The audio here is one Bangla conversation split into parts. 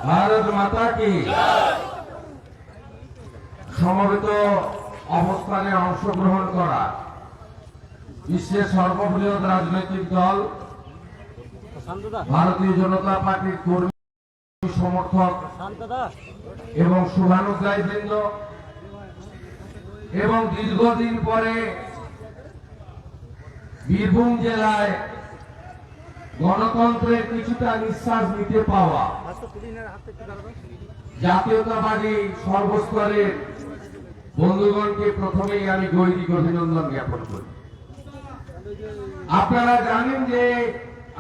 ভারত মাতা কি। সমবেত অবস্থানে অংশগ্রহণ করা বিশ্বের সর্ববৃহৎ রাজনৈতিক দল ভারতীয় জনতা পার্টির কর্মী সমর্থক এবং শুভানুযায়ীবৃন্দ এবং দীর্ঘদিন পরে বীরভূম জেলায় গণতন্ত্রের কিছুটা নিঃশ্বাস নিতে পাওয়া জাতীয়তাবাদী সর্বস্তরের বন্ধুগণকে প্রথমেই আমি গৈরিক অভিনন্দন জ্ঞাপন করি। আপনারা জানেন যে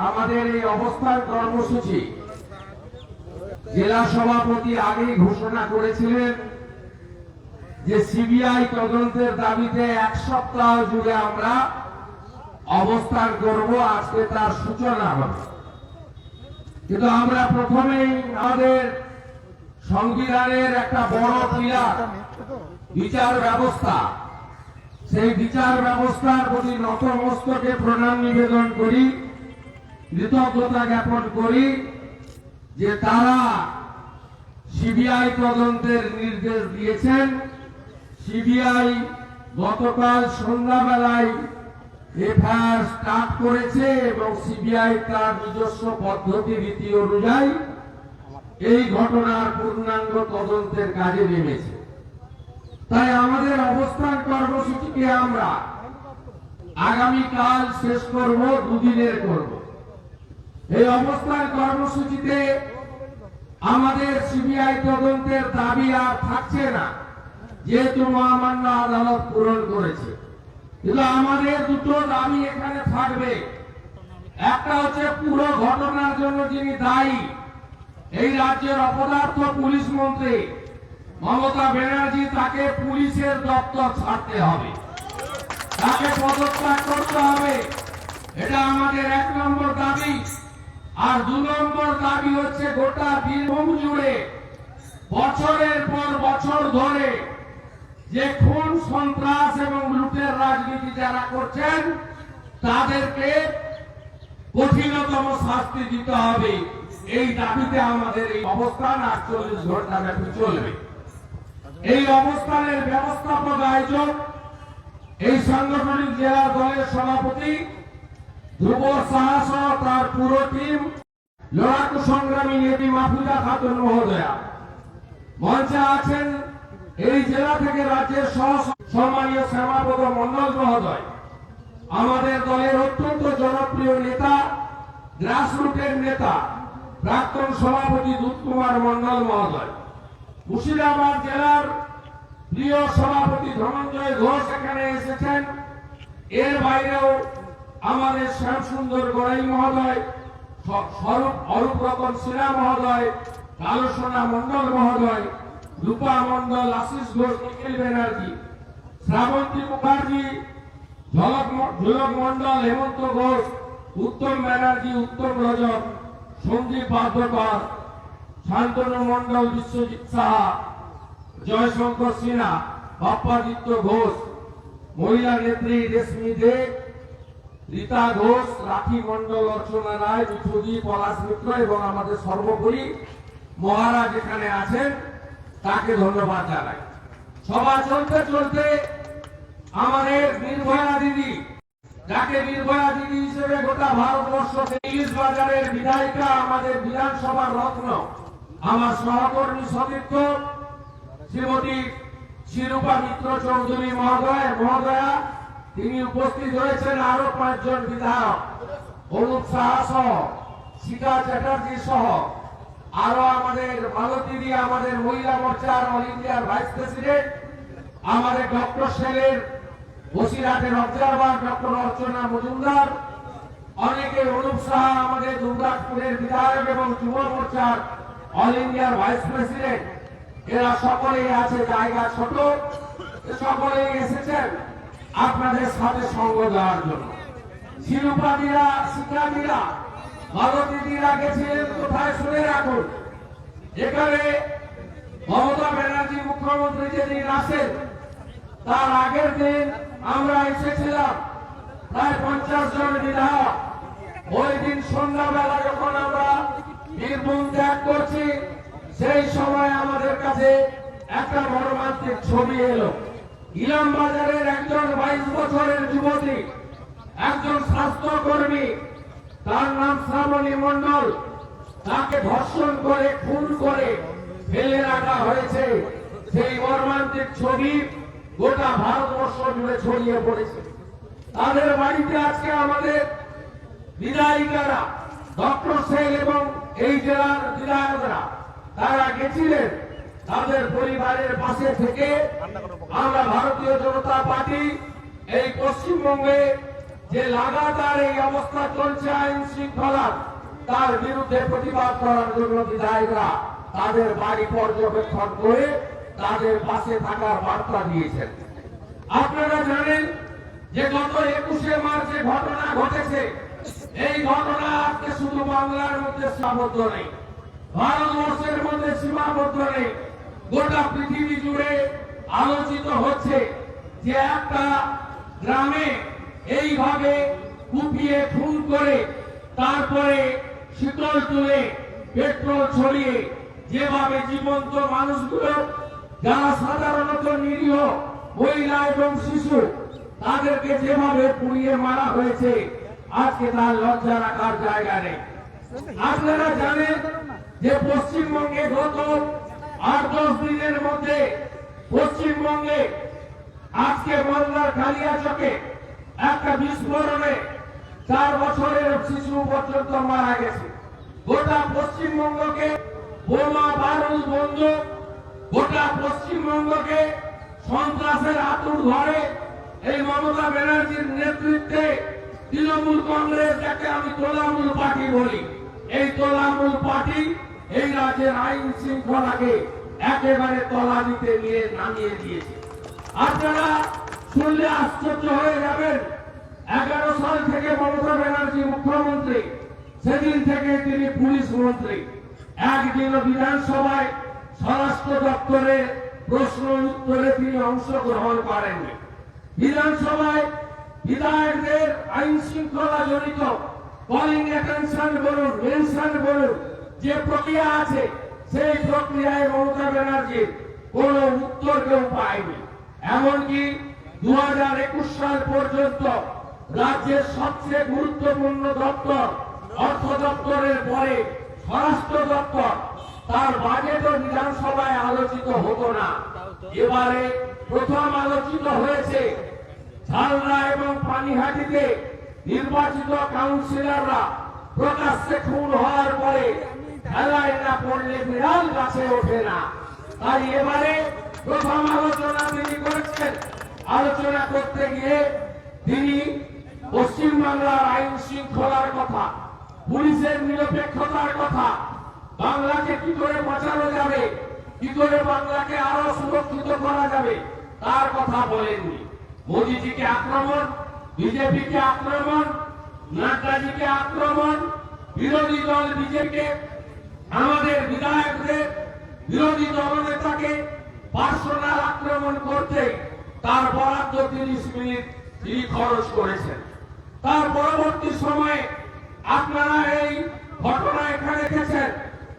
আমাদের এই অবস্থান কর্মসূচি জেলা সভাপতি আগেই ঘোষণা করেছিলেন যে সিবিআই তদন্তের দাবিতে এক সপ্তাহ জুড়ে আমরা অবস্থান করব। আজকে তার সূচনা হবে, কিন্তু আমরা প্রথমেই আমাদের সংবিধানের একটা বড় পিলার বিচার ব্যবস্থা, সেই বিচার ব্যবস্থার প্রতি নতমস্তকে প্রণাম নিবেদন করি, কৃতজ্ঞতা জ্ঞাপন করি যে তারা সিবিআই তদন্তের নির্দেশ দিয়েছেন। সিবিআই গতকাল সন্ধ্যাবেলায় এফআইআর স্টার্ট করেছে এবং সিবিআই তার নিজস্ব পদ্ধতি রীতি অনুযায়ী এই ঘটনার পূর্ণাঙ্গ তদন্তের কাজে নেমেছে। তাই আমাদের অবস্থান কর্মসূচিকে আমরা আগামীকাল শেষ করব, দুদিনের করব। এই অবস্থান কর্মসূচিতে আমাদের সিবিআই তদন্তের দাবি আর থাকছে না, যেহেতু মহামান্য আদালত পূরণ করেছে। কিন্তু আমাদের দুটো দাবি এখানে থাকবে। একটা হচ্ছে পুরো ঘটনার জন্য যিনি দায়ী এই রাজ্যের অপদার্থ পুলিশ মন্ত্রী মমতা ব্যানার্জি, তাকে পুলিশের দপ্তর ছাড়তে হবে, তাকে পদত্যাগ করতে হবে। এটা আমাদের 1 নম্বর দাবি। আর 2 নম্বর দাবি হচ্ছে গোটা বীরভূম জুড়ে বছরের পর বছর ধরে যে খুন সন্ত্রাস এবং লুটের রাজনীতি যারা করছেন তাদেরকে কঠিনতম শাস্তি দিতে হবে। এই দাবিতে আমাদের এই অবস্থান 48 ঘন্টা ব্যাপী চলবে। এই অবস্থানের ব্যবস্থাপক আয়োজক এই সাংগঠনিক জেলা দলের সভাপতি ধ্রুব সাহা সহ তার পুরো টিম, লড়াকু সংগ্রামী নেত্রী মাহফুজা খাতুন মহোদয়া। মঞ্চে আছেন এই জেলা থেকে রাজ্যের সহ সম্মানীয় শ্যামাপদ মন্ডল মহোদয়, আমাদের দলের অত্যন্ত জনপ্রিয় নেতা, গ্রাসরুটের নেতা প্রাক্তন সভাপতি দুধ কুমার মন্ডল মহোদয়, মুর্শিদাবাদ জেলার প্রিয় সভাপতি ধনঞ্জয় ঘোষ এখানে এসেছেন। এর বাইরেও আমাদের শ্যাম সুন্দর গড়াই মহোদয়, অরূপ রতন সিনহা মহোদয়, কালোসোনা মন্ডল মহোদয়, রূপা মন্ডল, আশিস ঘোষ, নিখিল ব্যানার্জি, শ্রাবন্তী মুখার্জি, ঝলক মন্ডল, হেমন্ত ঘোষ, উত্তম ব্যানার্জি, উত্তম রজক, সঞ্জীব বাদ্যকর, শান্তনু মন্ডল, বিশ্বজিৎ সাহা, জয়শঙ্কর সিনহা, বাপ্পাদিত্য ঘোষ, মহিলা নেত্রী রেশমি দে, রীতা ঘোষ, রাখি মন্ডল, অর্চনা রায়, মিঠুজি, পলাশ মিত্র এবং আমাদের সর্বোপরি মহারাজ এখানে আছেন, তাকে ধন্যবাদ জানাই। সভা চলতে চলতে আমাদের নির্ভয়া দিদি, যাকে নির্ভয়া দিদি হিসেবে গোটা ভারতবর্ষ ইলিশ বাজারের বিধায়িকা, আমাদের বিধানসভার রত্ন, আমার সহকর্মী সতীর্থ শ্রীমতী শিরূপা মিত্র চৌধুরী মহোদয়া, তিনি উপস্থিত হয়েছেন। আরো 5 জন বিধায়ক, অনুপ সাহা সহ, শিখা চ্যাটার্জি সহ, আরো আমাদের মালতীদি, আমাদের মহিলা মোর্চার অল ইন্ডিয়ার ভাইস প্রেসিডেন্ট, আমাদের ডক্টর সেলের বসিরহাটের অবজারভার ডক্টর অর্চনা মজুমদার, অনেকে, অনুপ সাহা আমাদের দুর্গাপুরের বিধায়ক এবং যুব মোর্চার অল ইন্ডিয়ার ভাইস প্রেসিডেন্ট, এরা সকলেই আছে। জায়গা ছোট, সকলেই এসেছেন আপনাদের সাথে সঙ্গ দেওয়ার জন্য। শিরূপাদিরা, শিক্ষাদিরা, মালতীদিরা গেছিলেন কোথায় শুনে রাখুন। এখানে মমতা ব্যানার্জি মুখ্যমন্ত্রী যেদিন আসেন তার আগের দিন আমরা এসেছিলাম প্রায় 50 জন বিধায়ক। ওই দিন সন্ধ্যাবেলা যখন আমরা বীরভূম ত্যাগ করছি, সেই সময় আমাদের কাছে একটা মর্মান্তিক ছবি এলো। ইলাম বাজারের একজন 22 বছরের যুবতী, একজন স্বাস্থ্যকর্মী, তার নাম শ্রাবণী মণ্ডল, তাকে ধর্ষণ করে খুন করে ফেলে রাখা হয়েছে। সেই মর্মান্তিক ছবি গোটা ভারতবর্ষ জুড়ে ছড়িয়ে পড়েছে। তাদের বাড়িতে আজকে আমাদের বিধায়িকারা ডক্টর সেল এবং এই জেলার বিধায়করা তারা গেছিলেন। তাদের পরিবারের পাশে থেকে আমরা ভারতীয় জনতা পার্টি এই পশ্চিমবঙ্গে যে লাগাতার এই অবস্থা চলছে আইন শৃঙ্খলার, তার বিরুদ্ধে প্রতিবাদ করার জন্য বিধায়করা তাদের বাড়ি পর্যবেক্ষণ করে তাদের পাশে থাকার বার্তা দিয়েছেন। আপনারা জানেন যে গত 21শে মার্চে ঘটনা ঘটেছে। এই ঘটনা আজকে শুধু বাংলার মধ্যে সীমাবদ্ধ নেই, ভারতবর্ষের মধ্যে সীমাবদ্ধ নেই, গোটা পৃথিবী জুড়ে আলোচিত হচ্ছে যে একটা গ্রামে এইভাবে কুপিয়ে খুন করে তারপরে শীতল তুলে পেট্রোল ছড়িয়ে যেভাবে জীবন্ত মানুষগুলো যারা সাধারণত নিরীহ মহিলা এবং শিশু তাদেরকে যেভাবে পুড়িয়ে মারা হয়েছে, আজকে তার লজ্জা রাখার জায়গা নেই। আপনারা জানেন যে পশ্চিমবঙ্গে গত 8-10 দিনের মধ্যে পশ্চিমবঙ্গে আজকে মালদার কালিয়াচকে একটা বিস্ফোরণে 4 বছরের শিশু পর্যন্ত মারা গেছে। গোটা পশ্চিমবঙ্গকে বোমা বারুদ বন্দুক, গোটা পশ্চিমবঙ্গকে সন্ত্রাসের আতুর ঘরে এই মমতা ব্যানার্জির নেতৃত্বে তৃণমূল কংগ্রেস, যাকে আমি তোলামূল পার্টি বলি, এই তোলামূল পার্টি এই রাজ্যের আইন শৃঙ্খলাকে একেবারে তলানিতে নিয়ে নামিয়ে দিয়েছে। আপনারা শুনলে আশ্চর্য হয়ে যাবেন, 11 সাল থেকে মমতা ব্যানার্জি মুখ্যমন্ত্রী, সেদিন থেকে তিনি পুলিশ মন্ত্রী। একদিনও বিধানসভায় স্বরাষ্ট্র দপ্তরে প্রশ্ন উত্তরে তিনি অংশগ্রহণ করেননি। বিধানসভায় বিধায়কদের আইন শৃঙ্খলা জড়িত কলিং অ্যাটেনশন বলুন, মেনশন বলুন, যে প্রক্রিয়া আছে সেই প্রক্রিয়ায় মমতা ব্যানার্জির কোন উত্তর কেউ পায়নি। এমনকি 2021 সাল পর্যন্ত রাজ্যের সবচেয়ে গুরুত্বপূর্ণ দপ্তর অর্থ দপ্তরের পরে স্বরাষ্ট্র দপ্তর, তার বাজেটও বিধানসভায় আলোচিত হতো না। এবারে প্রথম আলোচিত হয়েছে ঝালদা এবং পানিহাটিতে নির্বাচিত কাউন্সিলররা প্রকাশ্যে খুন হওয়ার পরে খেলায় না পড়লে বিড়াল গাছে ওঠে না। তাই এবারে প্রথম আলোচনা তিনি করেছেন। আলোচনা করতে গিয়ে তিনি পশ্চিমবাংলার আইন শৃঙ্খলার কথা, পুলিশের নিরপেক্ষতার কথা, বাংলাকে কি করে বাঁচানো যাবে, কি করে বাংলাকে আরো সুরক্ষিত করা যাবে তার কথা বলেননি। মোদীজিকে আক্রমণ, বিজেপিকে আক্রমণ, নাড্ডাজিকে আক্রমণ, বিরোধী দল বিজেপিকে, আমাদের বিধায়কদের, বিরোধী দলনেতাকে পার্সোনাল আক্রমণ করতে তার বরাদ্দ 30 মিনিট তিনি খরচ করেছেন। তার পরবর্তী সময়ে আপনারা এই ঘটনা এখানে দেখেছেন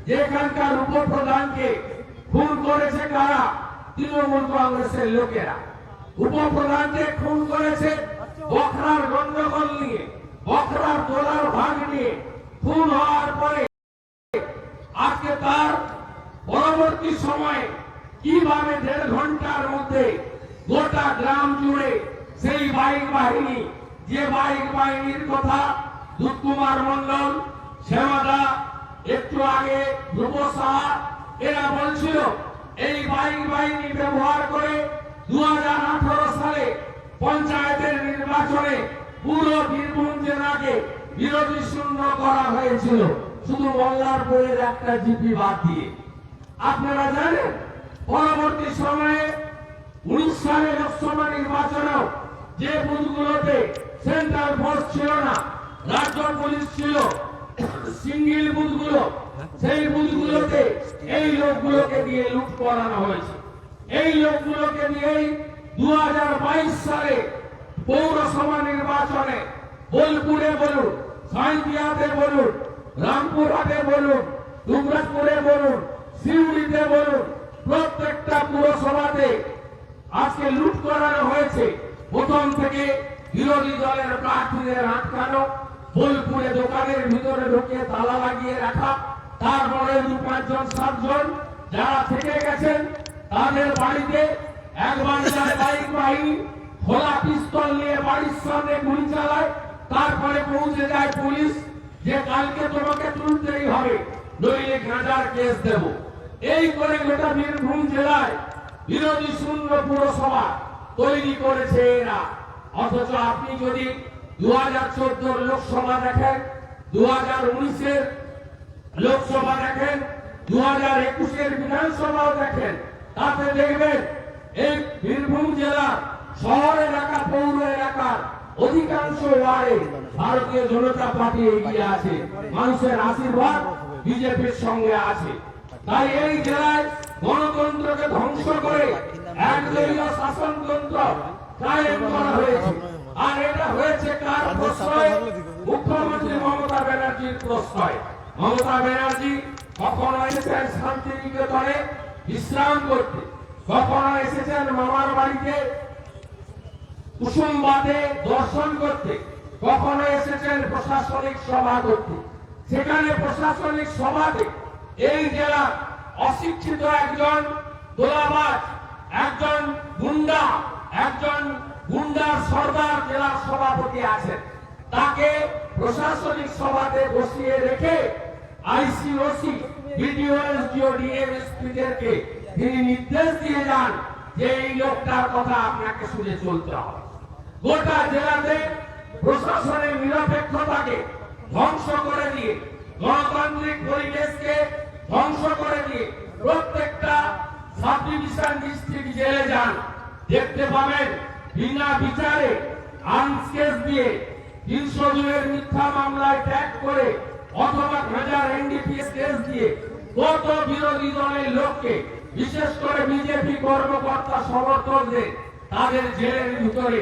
যে এখানকার উপপ্রধানকে খুন করেছে কারা? তৃণমূল কংগ্রেসের লোকেরা। উপপ্রধানকে খুন করেছে বখরার গন্ডগোল নিয়ে, বখরার তোলার ভাগ নিয়ে। খুন হওয়ার পরে আজকে তার পরবর্তী সময়ে কিভাবে 1.5 ঘন্টার মধ্যে গোটা গ্রাম জুড়ে সেই বাইক বাহিনী, যে বাইক বাহিনীর কথা দুধকুমার মন্ডল, শ্যামাদা, একটু আগে ধ্রুব সাহা এরা বলছিল, এই বাইক বাহিনী ব্যবহার করে 2018 সালে পঞ্চায়েতের নির্বাচনে পুরো বীরভূম জেলাকে বিরোধী শূন্য করা হয়েছিল, শুধু মল্লারপুরের একটা জিপি বাদ দিয়ে। আপনারা জানেন পরবর্তী সময়ে 19 সালে লোকসভা নির্বাচনেও যে বুথগুলোতে সেন্ট্রাল ফোর্স ছিল না, রাজ্য পুলিশ ছিল, সিঙ্গেল বুথগুলো, সেই বুথগুলোতে এই লোকগুলোকে দিয়ে লুট করানো হয়েছে। এই লোকগুলোকে দিয়েই 2022 সালে পৌরসভা নির্বাচনে বোলপুরে বলুন, সাঁইথিয়াতে বলুন, রামপুরহাটে বলুন, দুবরাজপুরে বলুন, সিউড়িতে বলুন, প্রত্যেকটা পুরসভাতে আজকে লুট করানো হয়েছে। প্রথম থেকে বিরোধী দলের প্রার্থীদের আটকানো, বোলপুরে দোকানের ভিতরে ঢুকে তালা লাগিয়ে রাখা, তারপরে 2-5 জন 7 জন যারা থেকে গেছেন তাদের বাড়িতে একবার বাইক বাহিনী খোলা পিস্তল নিয়ে বাড়ির সামনে গুলি চালায়, তারপরে পৌঁছে যায় পুলিশ যে কালকে তোমাকে তুলতেই হবে, নইলে গাঁজার কেস দেব। এই করে গোটা বীরভূম জেলায় বিরোধী শূন্য পুরসভা তৈরি করেছে এরা। অথচ আপনি যদি 2014 লোকসভা দেখেন, 2019 লোকসভা দেখেন, 2021 বিধানসভাও দেখেন, তাতে দেখবেন এই বীরভূম জেলার শহর এলাকা, পৌর এলাকার অধিকাংশ ওয়ার্ডে ভারতীয় জনতা পার্টি এগিয়ে আছে। মানুষের আশীর্বাদ বিজেপির সঙ্গে আছে। তাই এই জেলায় গণতন্ত্রকে ধ্বংস করে একদলীয় শাসনতন্ত্র কায়েম করা হয়েছে। আর এটা হয়েছে কার প্রশ্রয়ে? মুখ্যমন্ত্রী মমতা ব্যানার্জির প্রশ্রয়। মমতা ব্যানার্জি কখনো এসেছেন শান্তিনিকেতনে বিশ্রাম করতে, কখনো এসেছেন মামার বাড়িতে কুসুমবাদে দর্শন করতে, কখনো এসেছেন প্রশাসনিক সভা করতে। সেখানে প্রশাসনিক সভাতে এই জেলা অশিক্ষিত একজন তোলাবাজ, একজন গুন্ডার সর্দার জেলার সভাপতি আছেন। তাকে প্রশাসনিক সভাতে বসিয়ে রেখে আইসিওসি, বিডিও, এসডিও, ডিএম, এসপিদেরকে তিনি নির্দেশ দিয়ে যান যে এই লোকটার কথা আপনাকে শুনে চলতে হবে। গোটা জেলাতে প্রশাসনের নিরপেক্ষতাকে ধ্বংস করে দিয়ে, গণতান্ত্রিক পরিবেশকে ধ্বংস করে দিয়ে প্রত্যেকটা সাব ডিভিশন ডিস্ট্রিক্ট জেলে যান, দেখতে পাবেন বিনা বিচারে আর্মস কেস দিয়ে 302 মিথ্যা মামলায় ট্যাগ করে অথবা হাজার এনডিপিএস কেস দিয়ে কত বিরোধী দলের লোককে, বিশেষ করে বিজেপি কর্মকর্তা সমর্থকদের তাদের জেলের ভিতরে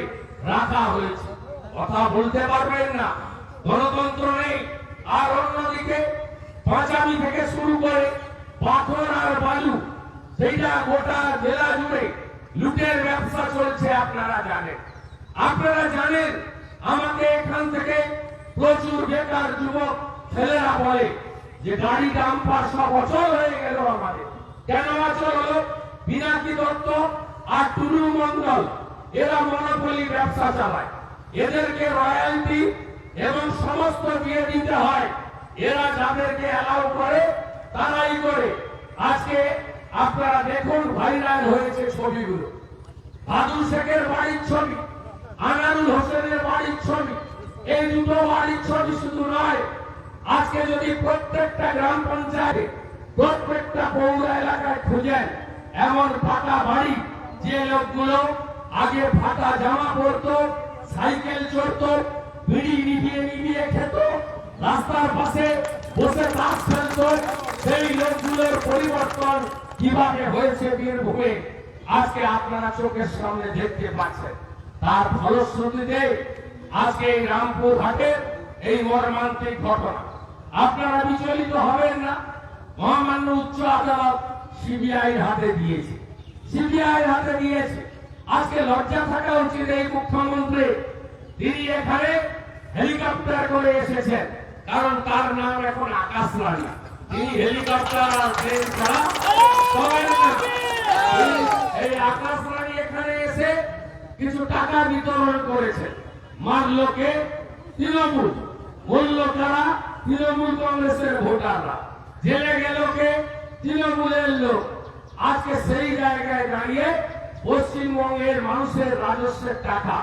রাখা হয়েছে। কথা বলতে পারবেন না, গণতন্ত্র নেই। আর অন্যদিকে পাঁচামি থেকে শুরু করে পাথর আর বালু, সেইটা গোটা জেলা জুড়ে লুটের ব্যবসা চলছে। আপনারা জানেন আমাকে এখান থেকে প্রচুর বেকার যুবক ছেলেরা বলে যে গাড়ি ডাম্পার সব অচল হয়ে গেল আমাদের। কেন অচল হলো? পিনাকি দত্ত আর টুলু মন্ডল এরা মনোপলি ব্যবসা চালায়, এদেরকে রয়্যালটি এবং সমস্ত দিয়ে দিতে হয়। এরা যাদেরকে অ্যালাউ করে তারাই করে। আজকে আপনারা দেখুন ভাইরাল হয়েছে ছবিগুলো, বাদু শেখের বাড়ির ছবি, আনারুল হোসেনের বাড়ির ছবি। এই দুটো বাড়ির ছবি শুধু নয়, আজকে যদি প্রত্যেকটা গ্রাম পঞ্চায়েতে, প্রত্যেকটা পৌর এলাকায় খুঁজেন এমন পাকা বাড়ি, যে লোকগুলো আগে ফাটা জামা পরতো, সাইকেল চড়তো, বিড়ি নিভিয়ে খেত, রাস্তার পাশে বসে তাস খেলত, সেই লোকগুলোর পরিবর্তন কিভাবে হয়েছে বীরভূমে আজকে আপনারা চোখের সামনে দেখতে পাচ্ছেন। তার ফলশ্রুতিতে আজকে এই রামপুর হাটের এই মর্মান্তিক ঘটনা। আপনারা বিচলিত হবেন না, মহামান্য উচ্চ আদালত সিবিআই হাতে দিয়েছে। আজকে লজ্জা থাকা উচিত এই মুখ্যমন্ত্রী, তিনি এখানে হেলিকপ্টার করে এসেছেন, কারণ তার নাম এখন আকাশ রানী। তিনি হেলিকপ্টার আর ট্রেন ছাড়া এই আকাশ রানী এখানে এসে কিছু টাকা বিতরণ করেছেন। মারলোকে তৃণমূল, বলল তারা তৃণমূল কংগ্রেসের ভোটাররা, জেলে গেল কে? তৃণমূলের লোক। আজকে সেই জায়গায় দাঁড়িয়ে পশ্চিমবঙ্গের মানুষের রাজস্বের টাকা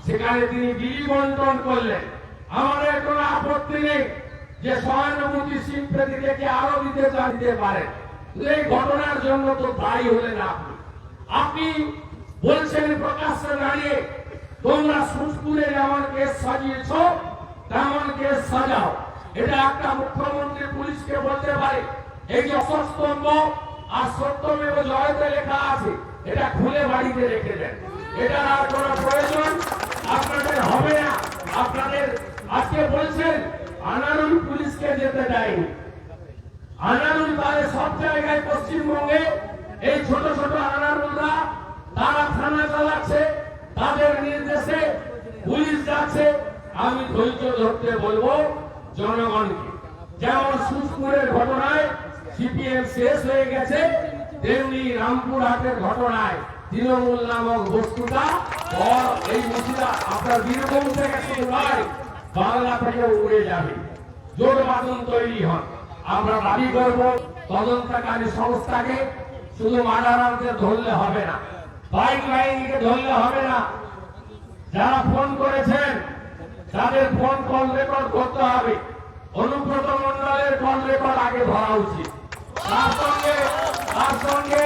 সেখানে তিনি বিলি বন্টন করলেন। আমাদের কোনো আপত্তি নেই যে সহানুভূতি সিম্পেথি থেকে আরো দিতে পারেন, এই ঘটনার জন্য তো দায়ী হলেন আপনি। বলছেন প্রকাশ্যে দাঁড়িয়ে তোমরা সুজপুরে যেমন কেস সাজিয়েছ তেমন কেস সাজাও। এটা একটা মুখ্যমন্ত্রী পুলিশকে বলতে পারে এই যে অসস্তম্ভ আর সত্যমেব জয়তে লেখা আছে এটা খুলে বাড়িতে রেখে দেন, এটা আর কোনো প্রয়োজন আপনাদের হবে না। আপনাদের আজকে বলছেন আনারুল পুলিশকে যেতে দেয়নি, আনারুল পারে সব জায়গায় পশ্চিমবঙ্গে এই ছোট ছোট আনারুলরা তারা থানা চালাচ্ছে, তাদের নির্দেশে পুলিশ যাচ্ছে। আমি ধৈর্য ধরতে বলবো জনগণকে। যেমন সুজপুরের ঘটনায় সিপিএম শেষ হয়ে গেছে, তেমনি রামপুরহাটের ঘটনায় তৃণমূল নামক বস্তুটা এই মুসিদা আপনার বীরভূম থেকে শুরু নয়, বাংলা থেকে উড়ে যাবে। জোর বাঁধন তৈরি হন। আমরা দাবি করব তদন্তকারী সংস্থাকে শুধু মার্ডারারদের ধরলে হবে না, বাইক বাহিনীকে ধরলে হবে না। যারা ফোন করেছেন তাদের ফোন কল রেকর্ড করতে হবে। অনুব্রত মন্ডলের কল রেকর্ড আগে ধরা উচিত। তার সঙ্গে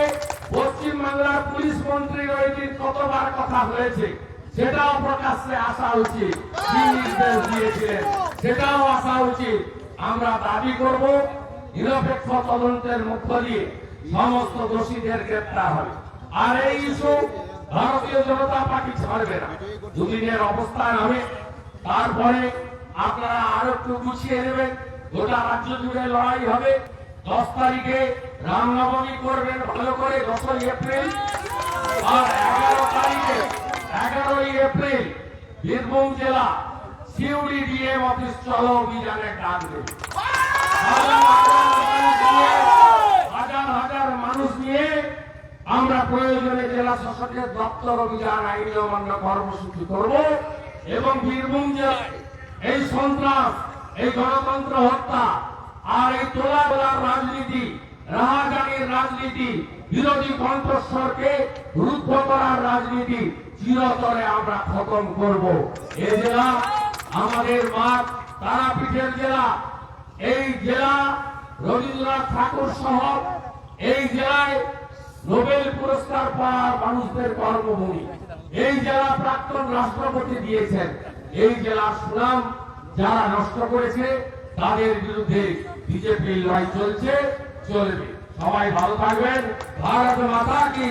পশ্চিমবাংলার পুলিশ মন্ত্রীর ওই দিন কতবার কথা হয়েছে সেটাও প্রকাশ্যে আসা উচিত। কি নির্দেশ দিয়েছিলেন সেটাও আসা উচিত। আমরা দাবি করব নিরপেক্ষ তদন্তের মধ্য দিয়ে সমস্ত দোষীদের গ্রেপ্তার হবে। আর এই ইস্যু ভারতীয় জনতা পার্টি ছাড়বে না। দুদিনের অবস্থান হবে, তারপরে আপনারা আরো একটু গুছিয়ে নেবেন। গোটা রাজ্য জুড়ে লড়াই হবে। 10 তারিখে রামনবমী করবেন ভালো করে, 10ই এপ্রিল। আর 11ই এপ্রিল বীরভূম জেলা সিউড়ি ডিএম অফিস চলো অভিযানে ডাক দেবে। হাজার হাজার মানুষ নিয়ে আমরা প্রয়োজনে জেলা শাসকের দপ্তর অভিযান আইন অমান্য কর্মসূচি করব এবং বীরভূম জেলায় এই সন্ত্রাস, এই গণতন্ত্র হত্যা আর এই তোলাবেলার রাজনীতি, রাহাজানির রাজনীতি, বিরোধী কণ্ঠস্বরকে রুদ্ধ করার রাজনীতি চিরতরে আমরা খতম করব। এই জেলা আমাদের মা তারাপীঠের জেলা। এই জেলা রবীন্দ্রনাথ ঠাকুর সহ এই জেলায় নোবেল পুরস্কার পাওয়ার মানুষদের কর্মভূমি। এই জেলা প্রাক্তন রাষ্ট্রপতি দিয়েছেন। এই জেলার সুনাম যারা নষ্ট করেছে তাদের বিরুদ্ধে বিজেপির লড়াই চলছে, চলবে। সবাই ভালো থাকবেন। ভারত মাতা কি।